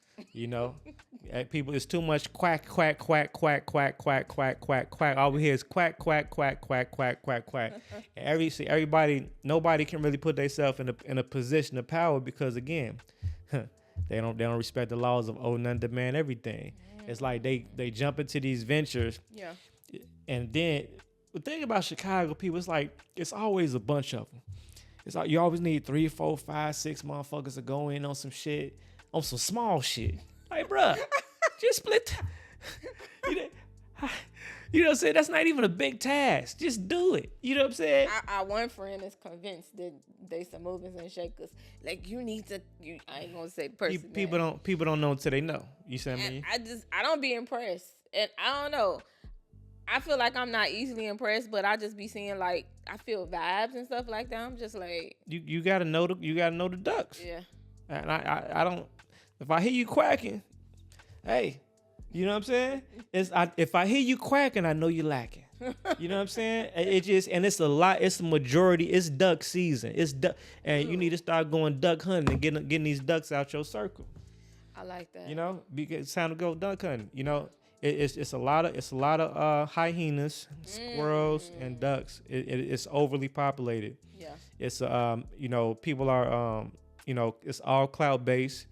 People, it's too much quack, quack, quack, quack, quack, quack, quack, quack, quack. All we hear is quack, quack, quack, quack, quack, quack, quack. Everybody, nobody can really put themselves in a position of power because, again, they don't respect the laws of owe none, demand everything. It's like they jump into these ventures. Yeah. And then the thing about Chicago people, it's like it's always a bunch of them. It's like you always need 3, 4, 5, 6 motherfuckers to go in on some shit, on some small shit. Like, bruh, just split. You know what I'm saying? That's not even a big task. Just do it. You know what I'm saying? Our one friend is convinced that they some movers and shakers. Like, you need to. I ain't gonna say the person. People don't know until they know. You see what I mean? I don't be impressed, and I don't know. I feel like I'm not easily impressed, but I just be seeing like I feel vibes and stuff like that. I'm just like You gotta know the ducks. yeah. And I don't. If I hear you quacking, hey, you know what I'm saying? If I hear you quacking, I know you're lacking. You know what I'm saying? It just, and it's a lot. It's a majority. It's duck season. It's duck, and you need to start going duck hunting and getting these ducks out your circle. I like that. You know, because it's time to go duck hunting. You know, it's a lot of hyenas, squirrels, and ducks. It's overly populated. Yeah. It's you know, people are you know, it's all cloud based.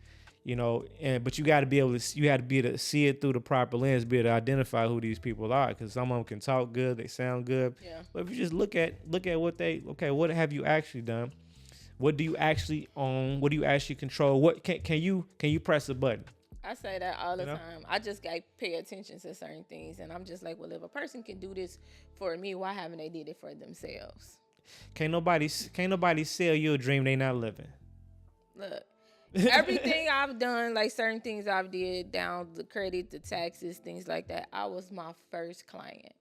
You know, but you got to be able to see it through the proper lens, be able to identify who these people are, because some of them can talk good, they sound good. Yeah. But if you just look at what have you actually done? What do you actually own? What do you actually control? What can you press a button? I say that all the You know? time. I just got to pay attention to certain things, and I'm just like, well, if a person can do this for me, why haven't they did it for themselves? Can't nobody sell you a dream they not living. Look, everything I've done, like certain things I've did, down the credit, the taxes, things like that, I was my first client.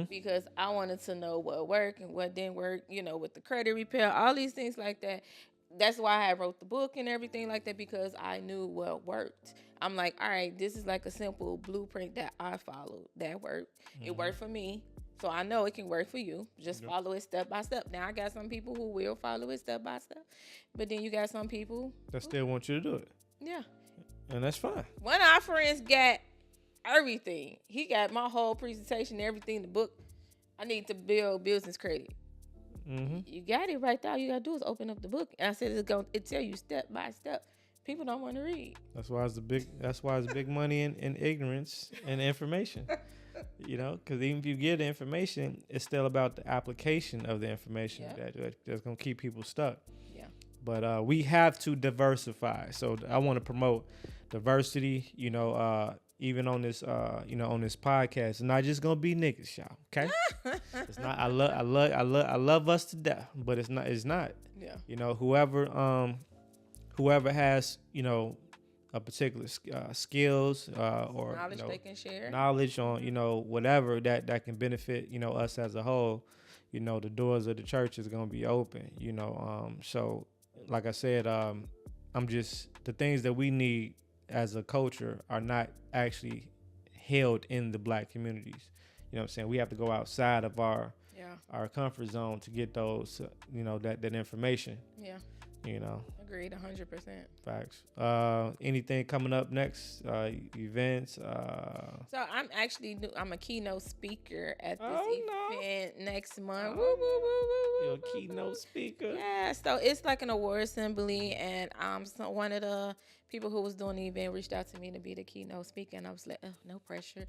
Because I wanted to know what worked and what didn't work, you know, with the credit repair, all these things like that. That's why I wrote the book and everything like that, because I knew what worked. I'm like, all right, this is like a simple blueprint that I followed that worked. It worked for me. So I know it can work for you. Just follow it step by step. Now I got some people who will follow it step by step, but then you got some people that still want you to do it. Yeah. And that's fine. One of our friends got everything. He got my whole presentation, everything, the book. I need to build business credit. You got it right there. All you gotta do is open up the book. And I said it tell you step by step. People don't want to read. That's why it's big money in ignorance and information. You know, because even if you get the information, it's still about the application of the information that's gonna keep people stuck. Yeah. But we have to diversify. So I want to promote diversity. You know, even on this, you know, on this podcast, it's not just gonna be niggas, y'all. Okay, it's not. I love us to death, but it's not. It's not. Yeah. You know, whoever has, you know, a particular skills or knowledge, you know, they can share. Knowledge on, you know, whatever that can benefit, you know, us as a whole. You know, the doors of the church is gonna be open. You know, so like I said, I'm just, the things that we need as a culture are not actually held in the Black communities. You know what I'm saying? We have to go outside of our comfort zone to get those, you know, that information. Yeah. You know. Agreed, 100%. Facts. Anything coming up next? Events? So I'm a keynote speaker at this event next month. Woo, woo, woo, woo, You're a keynote speaker. Yeah, so it's like an award assembly, and one of the people who was doing the event reached out to me to be the keynote speaker, and I was like, oh, no pressure.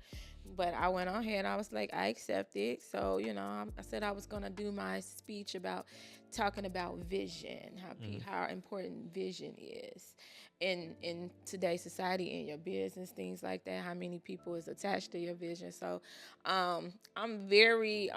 But I went on ahead. I was like, I accepted. So, you know, I said I was going to do my speech about talking about vision, how important vision is in today's society, in your business, things like that, how many people is attached to your vision. So I'm very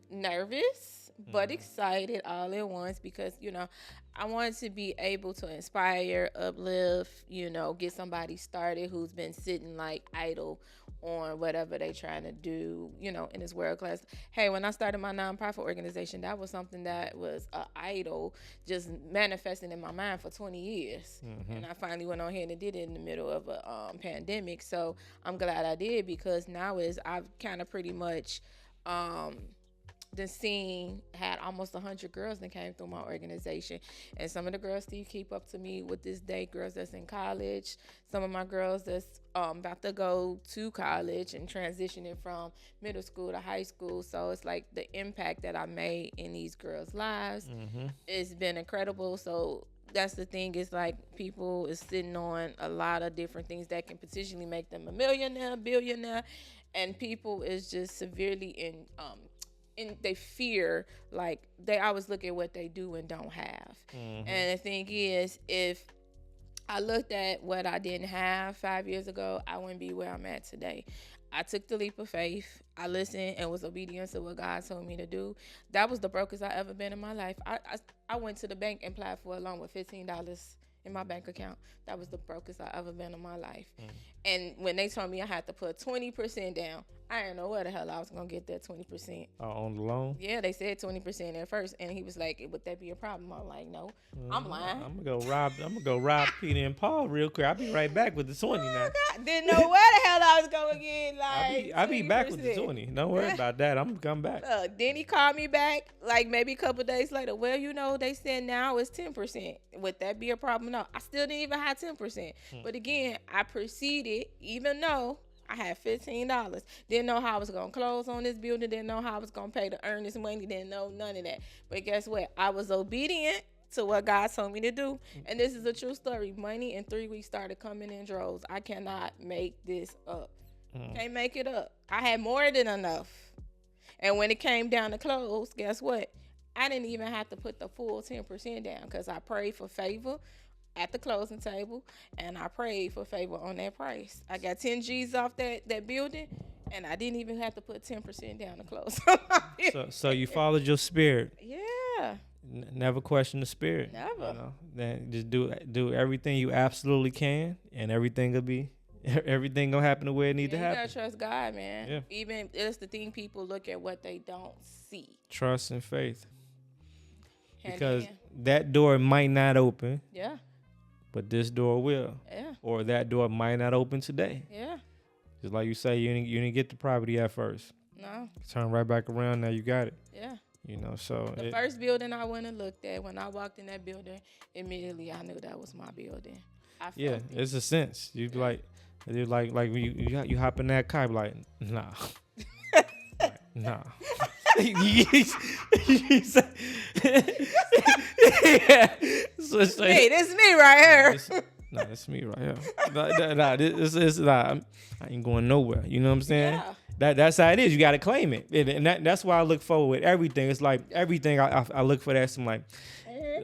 nervous, but excited all at once, because, you know, I wanted to be able to inspire, uplift, you know, get somebody started who's been sitting like idle on whatever they trying to do, you know, in this world class. Hey, when I started my nonprofit organization, that was something that was idle, just manifesting in my mind for 20 years. And I finally went on ahead and did it in the middle of a pandemic. So I'm glad I did, because now I've kind of pretty much the scene had almost 100 girls that came through my organization, and some of the girls still keep up to me with this day. Girls that's in college, some of my girls that's about to go to college and transitioning from middle school to high school. So it's like the impact that I made in these girls' lives, it's been incredible. So that's the thing, is like people is sitting on a lot of different things that can potentially make them a millionaire, billionaire, and people is just severely in they fear, like they always look at what they do and don't have. And the thing is, if I looked at what I didn't have 5 years ago, I wouldn't be where I'm at today. I took the leap of faith. I listened and was obedient to what God told me to do. That was the brokest I ever been in my life. I went to the bank and applied for a loan with $15 in my bank account. That was the brokest I ever been in my life. And when they told me I had to put 20% down, I didn't know where the hell I was gonna get that 20%. On the loan. Yeah, they said 20% at first, and he was like, "Would that be a problem?" I'm like, "No, I'm lying." I'm gonna go rob Peter and Paul real quick. I'll be right back with the 20 now. I didn't know where the hell I was gonna get. Like, I'll be back with the 20%. 20. Don't worry about that. I'm gonna come back. Then he called me back, like maybe a couple days later. Well, they said now it's 10%. Would that be a problem? No, I still didn't even have 10%. But again, I proceeded, even though I had $15. Didn't know how I was gonna close on this building. Didn't know how I was gonna pay to earn this money. Didn't know none of that. But guess what? I was obedient to what God told me to do. And this is a true story. Money in 3 weeks started coming in droves. I cannot make this up. Can't make it up. I had more than enough. And when it came down to close, guess what? I didn't even have to put the full 10% down because I prayed for favor at the closing table, and I prayed for favor on that price. I got 10 G's off that building, and I didn't even have to put 10% down to close. So you followed your spirit. Yeah. Never question the spirit. Never. You know? Then just do everything you absolutely can, and everything gonna happen the way it need to happen. You gotta trust God, man. Yeah. Even it's the thing, people look at what they don't see. Trust and faith. And Because then, that door might not open. yeah. But this door will. Yeah. Or that door might not open today. Yeah. Just like you say, you didn't get the property at first. No. Turn right back around, now you got it. Yeah. You know, so. The first building I went and looked at, when I walked in that building, immediately I knew that was my building. I felt it. It's a sense. You're like when you hop in that car, be like, nah. Nah. Hey, this is me right here. That's me right here. I ain't going nowhere. You know what I'm saying? Yeah. That's how it is. You got to claim it, and that's why I look forward with everything. It's like everything I look for that. So I'm like,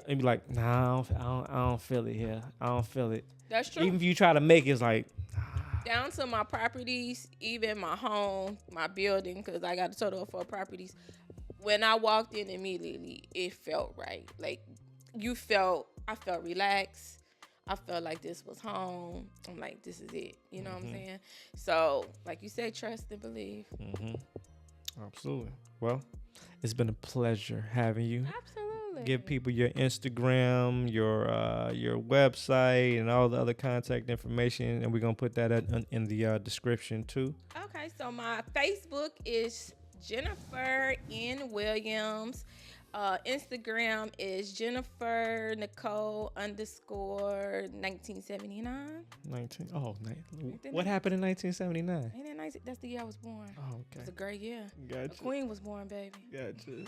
and be like, nah, I don't feel it here. I don't feel it. That's true. Even if you try to make it, it's like. Down to my properties, even my home, my building, because I got a total of 4 properties. When I walked in immediately, it felt right. Like I felt relaxed. I felt like this was home. I'm like, this is it. You know what I'm saying? So, like you said, trust and believe. Absolutely. Well, it's been a pleasure having you. Absolutely. Give people your Instagram, your website, and all the other contact information, and we're gonna put that in the description too. Okay, so my Facebook is Jennifer N. Williams. Instagram is Jennifer Nicole _ 1979. What happened in 1979? Ain't that nice? That's the year I was born. Oh, okay. It was a great year. Gotcha. A queen was born, baby. Gotcha.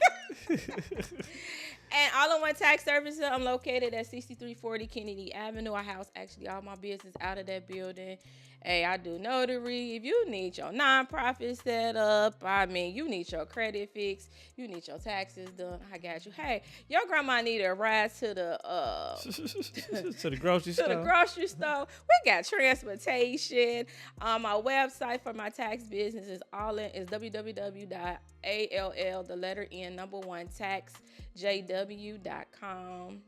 And all-in-one tax services, I'm located at 6340 Kennedy Avenue. I house actually all my business out of that building. Hey, I do notary. If you need your nonprofit set up, you need your credit fixed, you need your taxes done, I got you. Hey, your grandma need a ride to the to the grocery store. To the grocery store. We got transportation. My website for my tax business is www.all the letter N number 1 taxjw.com.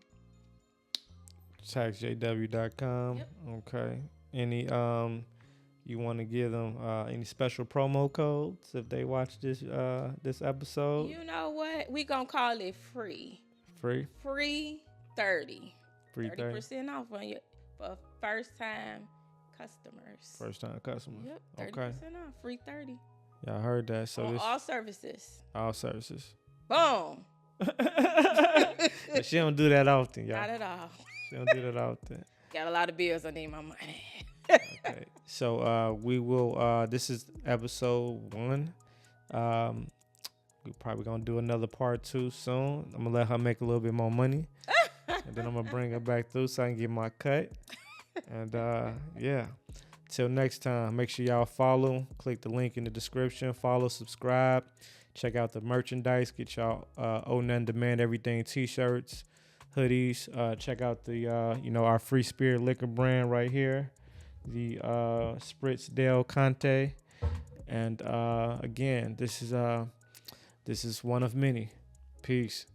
Taxjw.com. Yep. Okay. Any you want to give them any special promo codes if they watch this episode? You know what? We gonna call it free. Free 30. Free 30% off on you for first time customers. First time customers. Yep. 30% Okay. off. Free 30. Yeah, I heard that. So On this all services. all services. Boom. But she don't do that often, y'all. Not at all. She don't do that often. Got a lot of bills. I need my money. Okay. So we will this is episode 1. We're probably gonna do another part 2 soon. I'm gonna let her make a little bit more money. And then I'm gonna bring her back through so I can get my cut. And yeah. Till next time, make sure y'all follow. Click the link in the description. Follow, subscribe. Check out the merchandise. Get y'all On Demand Everything t-shirts, hoodies. Check out the our Free Spirit liquor brand right here, the Spritz Del Conte. And again, this is one of many. Peace.